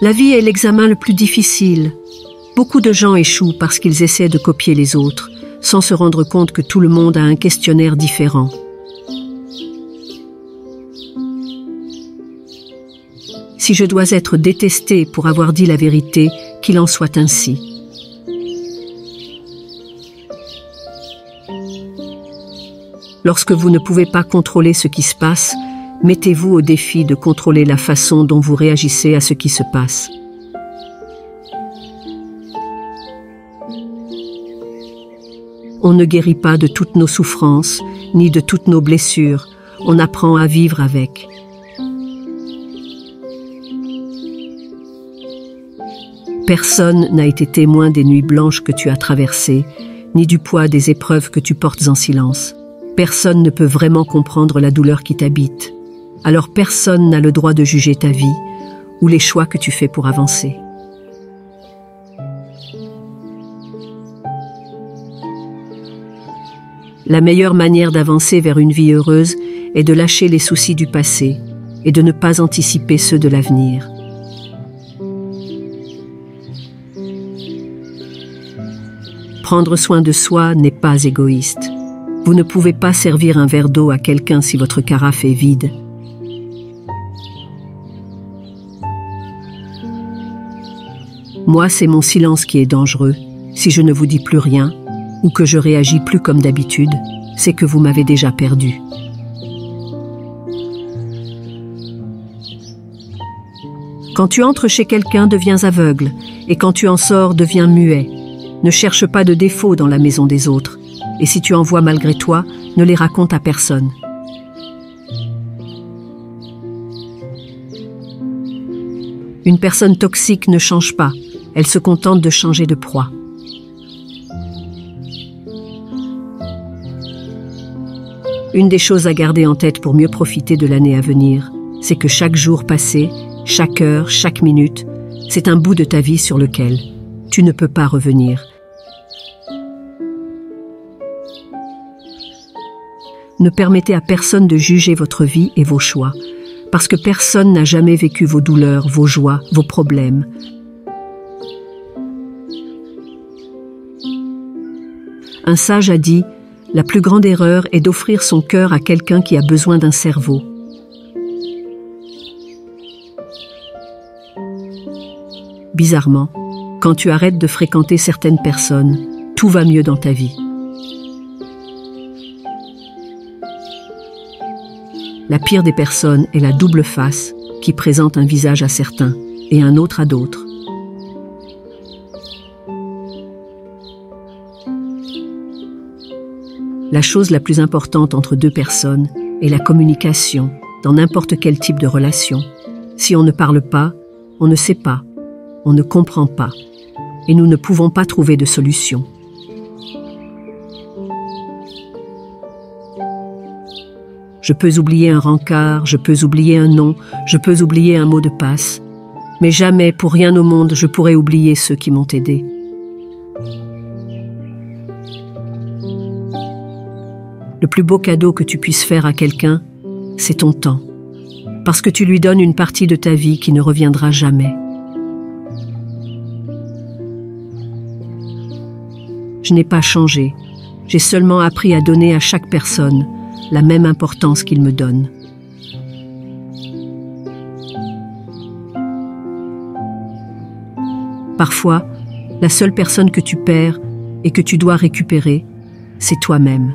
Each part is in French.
La vie est l'examen le plus difficile. Beaucoup de gens échouent parce qu'ils essaient de copier les autres, sans se rendre compte que tout le monde a un questionnaire différent. Si je dois être détesté pour avoir dit la vérité, qu'il en soit ainsi. Lorsque vous ne pouvez pas contrôler ce qui se passe, mettez-vous au défi de contrôler la façon dont vous réagissez à ce qui se passe. On ne guérit pas de toutes nos souffrances, ni de toutes nos blessures. On apprend à vivre avec. Personne n'a été témoin des nuits blanches que tu as traversées, ni du poids des épreuves que tu portes en silence. Personne ne peut vraiment comprendre la douleur qui t'habite. Alors personne n'a le droit de juger ta vie ou les choix que tu fais pour avancer. La meilleure manière d'avancer vers une vie heureuse est de lâcher les soucis du passé et de ne pas anticiper ceux de l'avenir. Prendre soin de soi n'est pas égoïste. Vous ne pouvez pas servir un verre d'eau à quelqu'un si votre carafe est vide. Moi, c'est mon silence qui est dangereux. Si je ne vous dis plus rien, ou que je réagis plus comme d'habitude, c'est que vous m'avez déjà perdu. Quand tu entres chez quelqu'un, deviens aveugle, et quand tu en sors, deviens muet. Ne cherche pas de défauts dans la maison des autres, et si tu en vois malgré toi, ne les raconte à personne. Une personne toxique ne change pas, elle se contente de changer de proie. Une des choses à garder en tête pour mieux profiter de l'année à venir, c'est que chaque jour passé, chaque heure, chaque minute, c'est un bout de ta vie sur lequel tu ne peux pas revenir. Ne permettez à personne de juger votre vie et vos choix, parce que personne n'a jamais vécu vos douleurs, vos joies, vos problèmes. Un sage a dit « La plus grande erreur est d'offrir son cœur à quelqu'un qui a besoin d'un cerveau. » Bizarrement, quand tu arrêtes de fréquenter certaines personnes, tout va mieux dans ta vie. La pire des personnes est la double face qui présente un visage à certains et un autre à d'autres. La chose la plus importante entre deux personnes est la communication dans n'importe quel type de relation. Si on ne parle pas, on ne sait pas, on ne comprend pas, et nous ne pouvons pas trouver de solution. Je peux oublier un rencard, je peux oublier un nom, je peux oublier un mot de passe, mais jamais, pour rien au monde, je pourrai oublier ceux qui m'ont aidé. Le plus beau cadeau que tu puisses faire à quelqu'un, c'est ton temps, parce que tu lui donnes une partie de ta vie qui ne reviendra jamais. Je n'ai pas changé, j'ai seulement appris à donner à chaque personne la même importance qu'il me donne. Parfois, la seule personne que tu perds et que tu dois récupérer, c'est toi-même.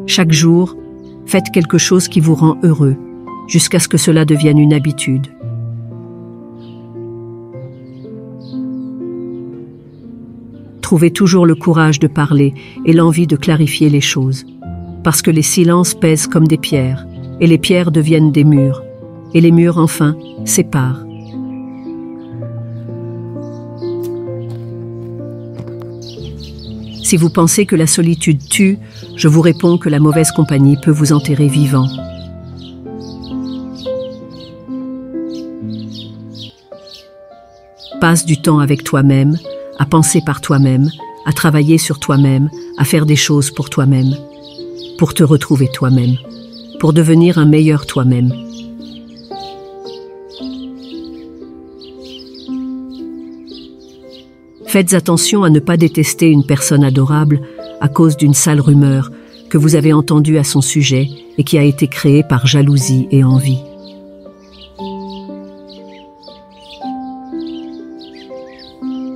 Chaque jour, faites quelque chose qui vous rend heureux, jusqu'à ce que cela devienne une habitude. Trouvez toujours le courage de parler et l'envie de clarifier les choses, parce que les silences pèsent comme des pierres, et les pierres deviennent des murs, et les murs, enfin, séparent. Si vous pensez que la solitude tue, je vous réponds que la mauvaise compagnie peut vous enterrer vivant. Passe du temps avec toi-même, à penser par toi-même, à travailler sur toi-même, à faire des choses pour toi-même, pour te retrouver toi-même, pour devenir un meilleur toi-même. Faites attention à ne pas détester une personne adorable à cause d'une sale rumeur que vous avez entendue à son sujet et qui a été créée par jalousie et envie.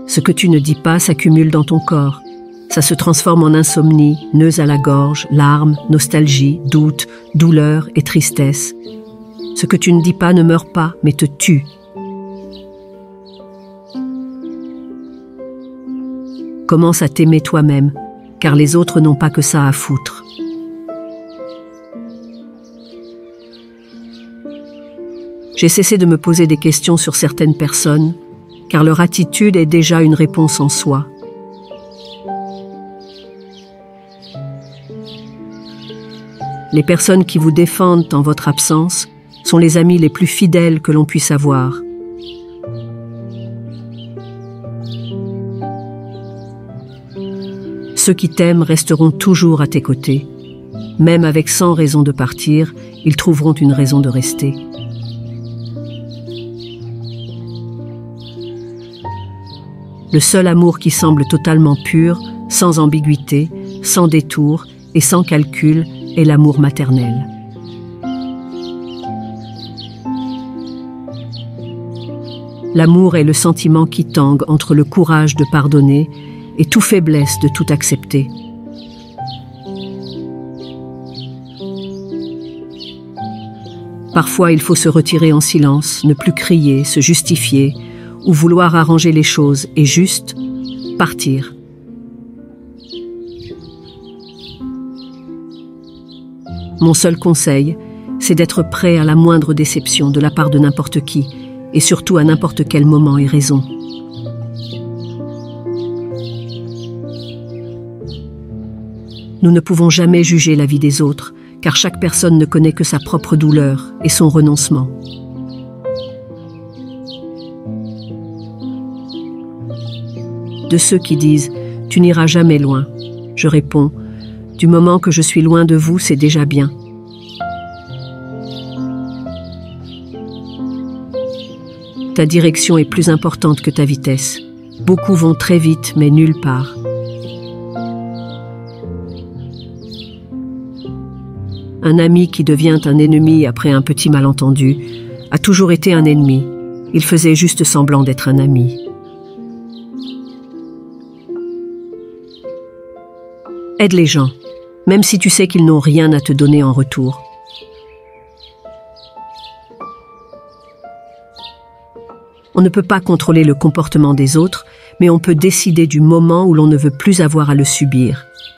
Ce que tu ne dis pas s'accumule dans ton corps. Ça se transforme en insomnie, nœuds à la gorge, larmes, nostalgie, doute, douleur et tristesse. Ce que tu ne dis pas ne meurt pas, mais te tue. Commence à t'aimer toi-même, car les autres n'ont pas que ça à foutre. J'ai cessé de me poser des questions sur certaines personnes, car leur attitude est déjà une réponse en soi. Les personnes qui vous défendent en votre absence sont les amis les plus fidèles que l'on puisse avoir. Ceux qui t'aiment resteront toujours à tes côtés. Même avec 100 raisons de partir, ils trouveront une raison de rester. Le seul amour qui semble totalement pur, sans ambiguïté, sans détour et sans calcul est l'amour maternel. L'amour est le sentiment qui tangue entre le courage de pardonner et toute faiblesse de tout accepter. Parfois, il faut se retirer en silence, ne plus crier, se justifier, ou vouloir arranger les choses et juste partir. Mon seul conseil, c'est d'être prêt à la moindre déception de la part de n'importe qui, et surtout à n'importe quel moment et raison. Nous ne pouvons jamais juger la vie des autres, car chaque personne ne connaît que sa propre douleur et son renoncement. De ceux qui disent « Tu n'iras jamais loin », je réponds « Du moment que je suis loin de vous, c'est déjà bien. » Ta direction est plus importante que ta vitesse. Beaucoup vont très vite, mais nulle part. Un ami qui devient un ennemi après un petit malentendu a toujours été un ennemi. Il faisait juste semblant d'être un ami. Aide les gens, même si tu sais qu'ils n'ont rien à te donner en retour. On ne peut pas contrôler le comportement des autres, mais on peut décider du moment où l'on ne veut plus avoir à le subir.